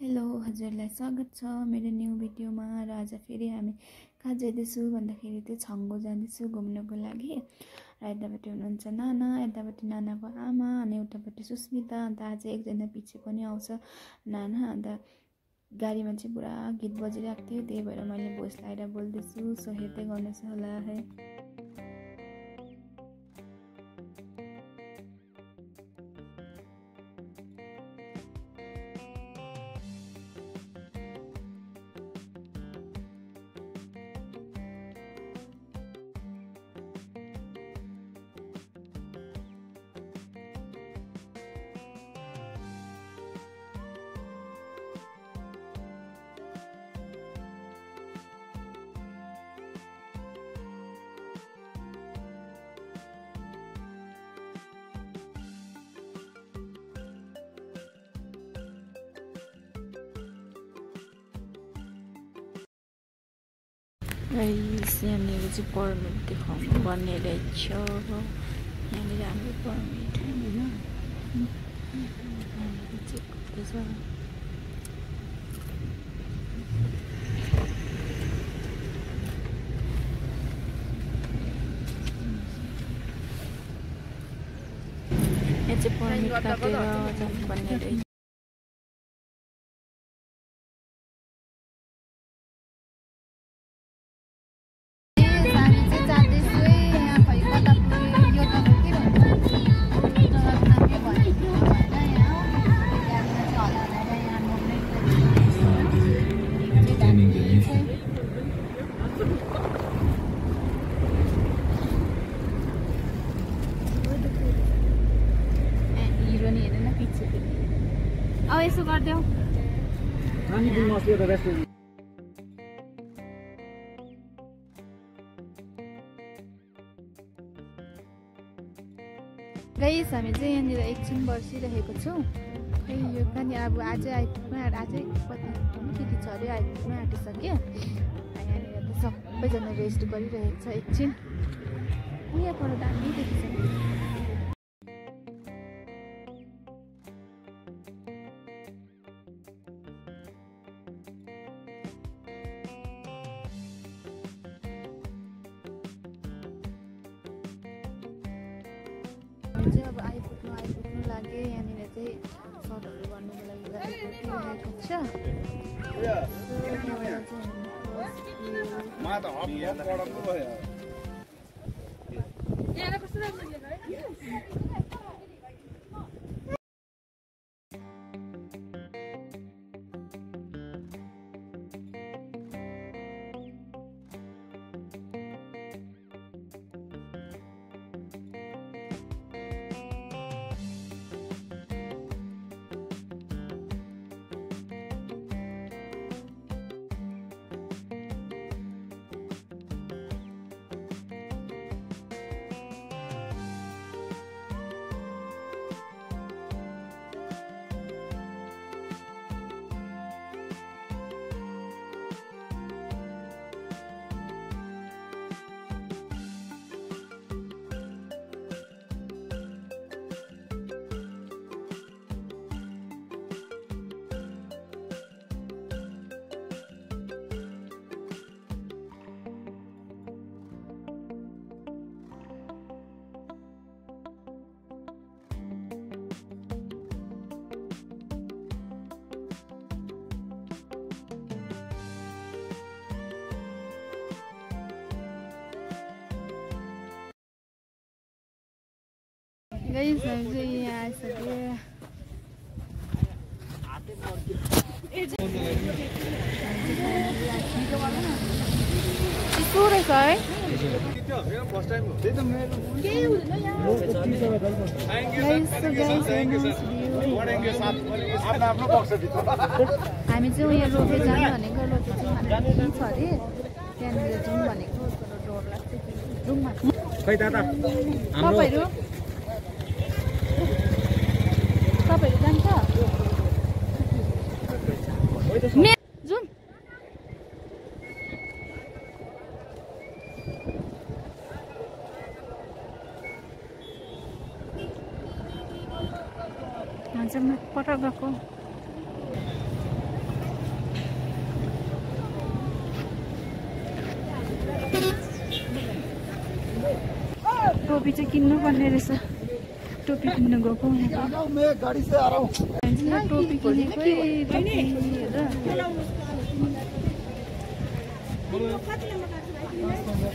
Hello हजुरलाई स्वागत छ मेरो न्यू भिडियोमा र आज फेरि हामी कहाँ जाँदैछु भन्दाखेरि चाहिँ छङ्गु जाँदैछु घुम्नको लागि र यतापट्टि हुनुहुन्छ नाना यतापट्टि नानाको आमा अनि उतापट्टि सुस्मिता अन्त आज एकजना पछि पनि आउँछ नाना अन्त गाडीमा चाहिँ पुरा गीत बजिरहेको थियो त्यही भएर मैले भोइस लगाएर बोल्दैछु सो हेर्दै गर्नुहोस् होला है। यहाँनिर चाहिँ पर्मिट देखाउनु पर्ने रहेछ। यहाँनिर हाम्रो पर्मिट चेक गर्दैछ। यहाँ चाहिँ पर्मिट काटेर जानुपर्ने रहेछ। यसो गर्देऊ गाइस हामी चाहिँ यहाँनिर एकछिन बसिरहेको छौँ। खै यो पनि अब आजै आइपुग्नु आजै कति छ अरे आइपुग्नु आँटिसक्यो। यहाँनिर त सबैजना रेस्ट गरिरहेको छ एकछिन। यहाँ पर दामी देखिसक्यो। चाहिँ अब आइपुग्नु लाग्यो। यहाँनिर चाहिँ सर्टहरू गर्नुको लागि गरिरहेको छ। गाइस हामी चाहिँ यहाँ आइसक्यो। यस्तो रहेछ है। हामी चाहिँ उयो रोके जानु भनेको रोके चाहिँ छ अरे त्यहाँनिर जाउँ भनेको डर लाग्छ। जाउँ तपाईँहरू जान्छ जुन पटक गएको टोपी चाहिँ किन्नु पर्ने रहेछ टोपी किन्नु गएको टोपी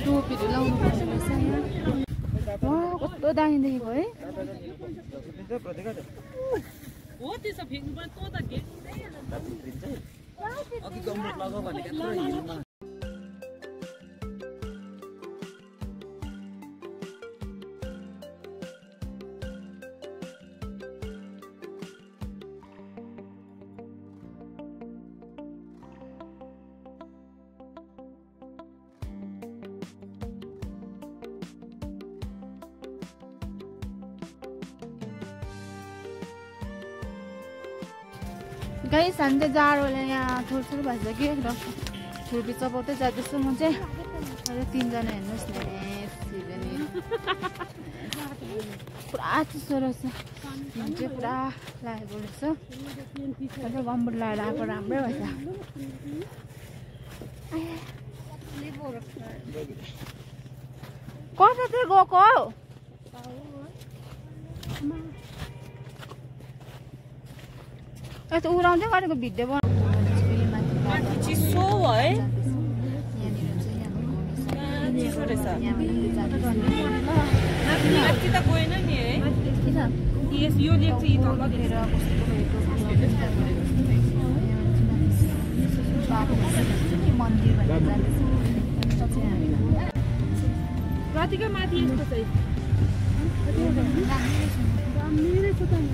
टोपीहरू लाउनु पर्छ रहेछ यहाँ कस्तो दामी देखेको है हो त्यसो फेक्नु पर्छ तँ त अघि गम्बुट लगाऊ भनेको यत्रो हिलमा गाइस हामी चाहिँ जाडोले यहाँ थोरथोर भइसक्यो र छुर्पी चपाउँदै जाँदैछु म चाहिँ अहिले 3 जना हेर्नुहोस् न पुरा चिसो रहेछ हिउँ चाहिँ पुरा लागेको रहेछ अहिले गम्बुट लगाएर आएको राम्रै भएछ कता चाहिँ गएको हौ यस्तो उडाउँदै गरेको भिडियो बनाउनु चिसो भयो है चिसो रहेछ माथि त गएन नि है यो लेक चाहिँ तल देखेर मन्दिर कतिको माथि यस्तो चाहिँ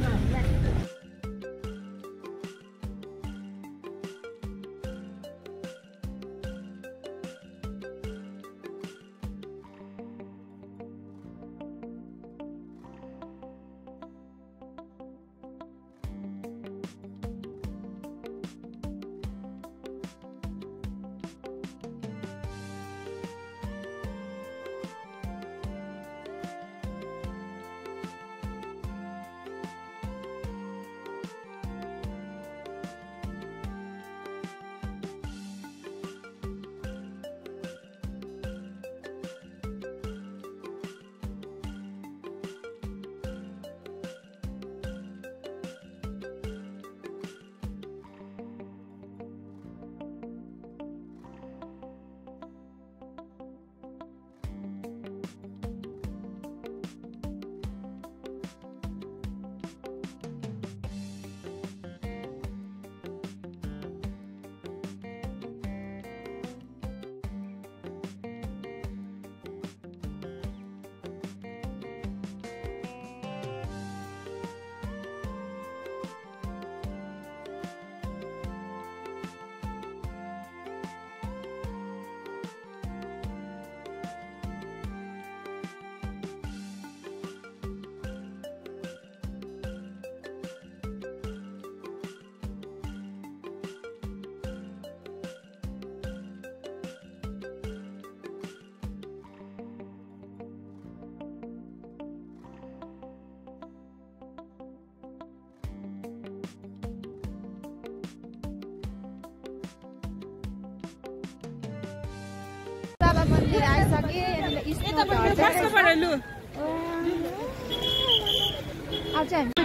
मन्दिर आइसके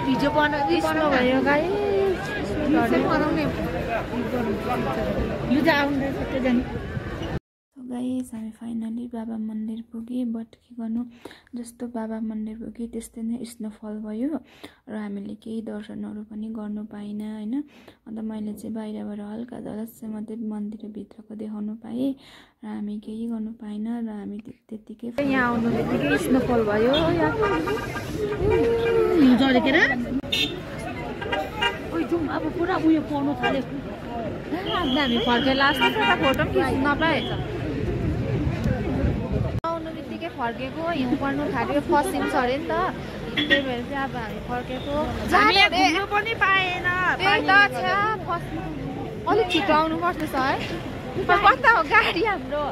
भिडियो बनाउनु भयो गाइस हामी फाइनली बाबा मन्दिर पुगे बट के गर्नु जस्तो बाबा मन्दिर पुगे त्यस्तै नै स्नोफल भयो र हामीले केही दर्शनहरू पनि गर्नु पाइन हैन अन्त मैले चाहिँ बाहिरबाट हल्का झलक्क मात्रै मन्दिरभित्रको देखाउनु पाएँ र हामी केही गर्नु पाइन र हामी त्यतिकै यहाँ आउनु बित्तिकै स्नोफल भयो हिउँ झरेकेर ओइ जुम अब पुरा उयो पर्नु थाल्यो हामी फर्के लास्ट फोटो पनि खिच्न नपाए आउनु बित्तिकै फर्केको हिउँ पर्नु थाल्यो फसिन्छ अरे नि त त्यही भएर चाहिँ अब हामी फर्केको घुम्नु पनि पाएन अलिक छिटो आउनु पर्छ है कता हो गाडी हाम्रो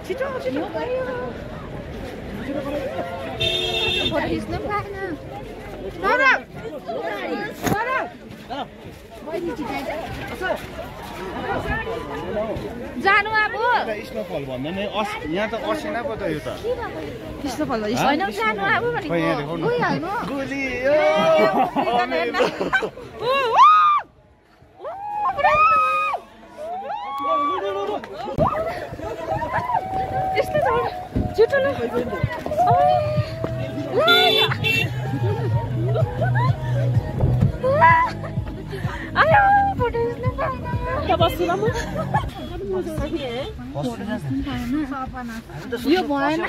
छिटो छिटो फोटो खिच्नु पाएन जानु अब स्नोफल भन्दा नि यहाँ त असिना पो त यो त स्नोफल होइन जानु अब भनेको गइहाल्नु गोली यस्तो छिटो ल आयो फोटो खिच्न यो भएन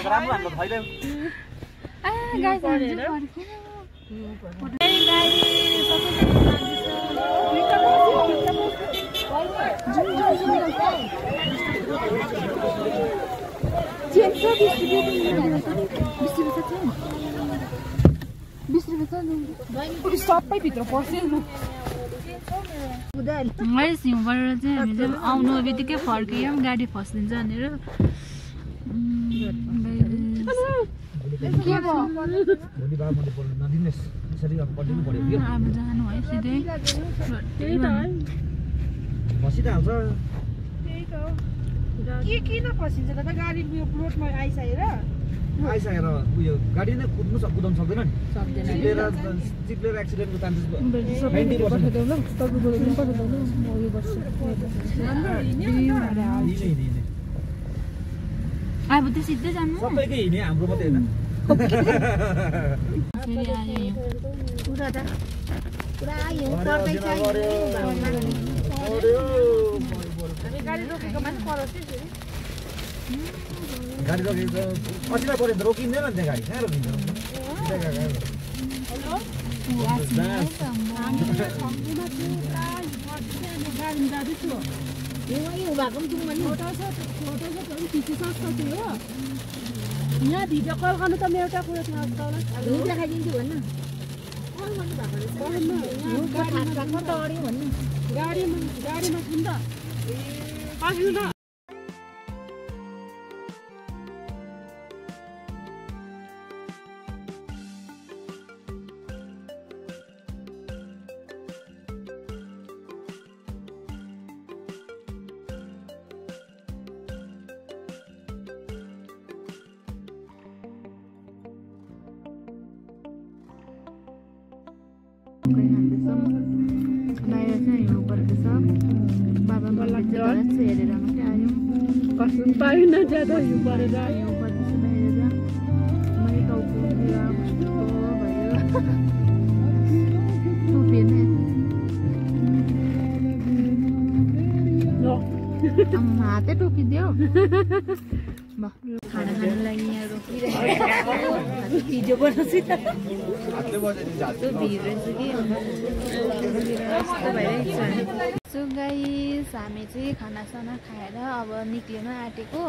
सबै भित्र पस्यो मैले सिउँबाट चाहिँ हामी चाहिँ आउनु बित्तिकै फर्कियौँ गाडी फस्दिन्छ भनेर अब जानु है सिधै के किन फसिन्छ त गाडी यो रोडमा आइसकेर उयो गाडी नै कुदाउनु सक्दैन नि चिप्लेर एक्सिडेन्टको चान्सेस अब त सिधै जानु सबैकै हिँड्ने हाम्रो मात्रै होइन गाडी रोकेको माथि परोस् गाडी रोकेको असिना पऱ्यो भने रोकिँदैन नि त्यहाँ गाडी कहाँ रोकिन्छ यहाँ भिडियो कल गर्नु त मेरो एउटा कुरो छ देखाइदिन्छु भन्नु गाडीमा छ नि त पाख्नु त बाहिर चाहिँ हिउँ पर्दैछ बाबा हेरेर मात्रै आयौँ कसम पाइन ज्यादा हिउँ परेर हिउँ पर्दैछ बाहिर मैले टाउको भयो टोपिएन हातै टोकिदियो खाना खानु लागि यहाँ रोकिरहेको सो गाइस हामी चाहिँ खानासाना खाएर अब निक्लिनु आँटेको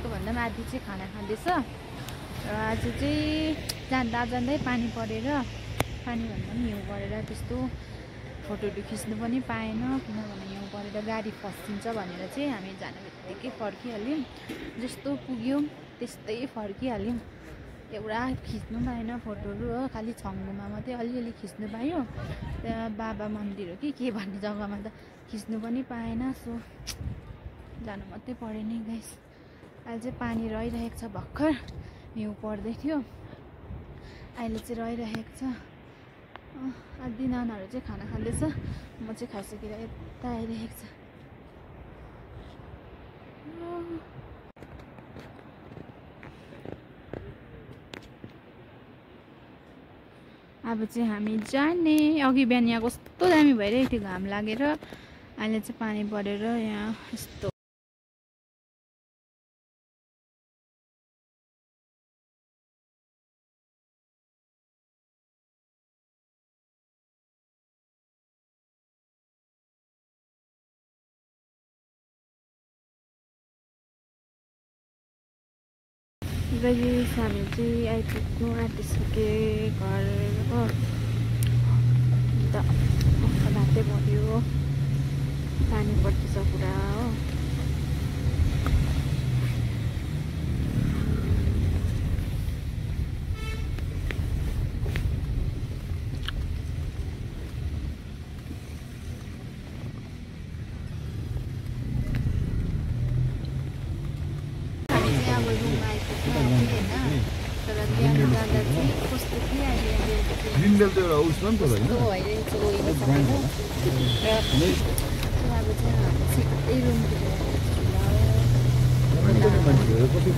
भन्दा पनि आधी चाहिँ खाना खाँदैछ र आज चाहिँ जाँदा जाँदै पानी परेर पानी भन्दा पनि हिउँ परेर त्यस्तो फोटोहरू खिच्नु पनि पाएन किनभने हिउँ परेर गाडी फस्सिन्छ भनेर चाहिँ हामी जाने बित्तिकै फर्किहाल्यौँ जस्तो पुग्यौँ त्यस्तै फर्किहाल्यौँ एउटा खिच्नु पाएन फोटोहरू हो खालि छङ्गुमा मात्रै अलिअलि खिच्नु पायो त्यहाँ बाबा मन्दिर हो कि के भन्ने जग्गामा त खिच्नु पनि पाएन सो जानु मात्रै पऱ्यो नि गाइस अहिले चाहिँ पानी रहिरहेको छ भर्खर हिउँ पर्दै थियो अहिले चाहिँ रहिरहेको छ आधी नानाहरू चाहिँ खाना खाँदैछ म चाहिँ खाइसकेर यता आइरहेको छ अब चाहिँ हामी जाने अघि बिहान यहाँ कस्तो दामी भइरहेको थियो घाम लागेर अहिले चाहिँ पानी परेर यहाँ यस्तो गाइस हामी चाहिँ आइपुग्नु आँटिसके घर हो अन्त रातै भयो पानी पर्दैछ पुरा हो अब रुम आइपुग्छ होइन तर बिहान जाँदा चाहिँ कस्तो कि अहिले ग्रिनबेल त एउटा उस नि त होइन भइरहेको छ गइरहेको छ होइन र अब चाहिँ हामी सिधै रुमतिर कति